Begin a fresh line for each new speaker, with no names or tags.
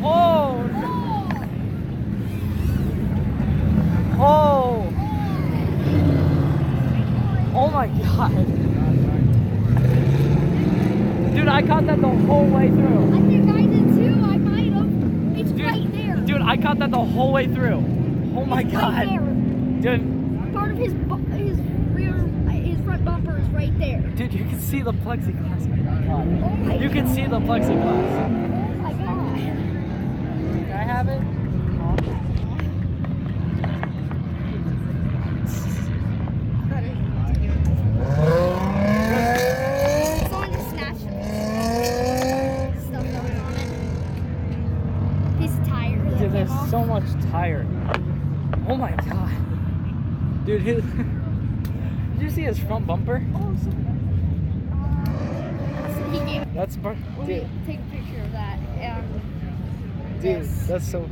Oh! Oh! Oh my god. Dude, I caught that the whole way through.
I think I did too. I might have. It's right there.
Dude, I caught that the whole way through. Oh my
It's
god.
right there.
Dude,
Part of his front bumper is right there.
dude, you can see the plexiglass. Oh my god.
Oh my
You can see the plexiglass.
Oh my god.
Can I have it?
Someone just snatched stuff going on it. Piece of tire. that
Dude,
came
there's
off.
so much tire. Oh my god. Dude, did you see his front bumper?
Oh, so he gave.
That's
Let me
dude,
take a picture of that.
dude, that's so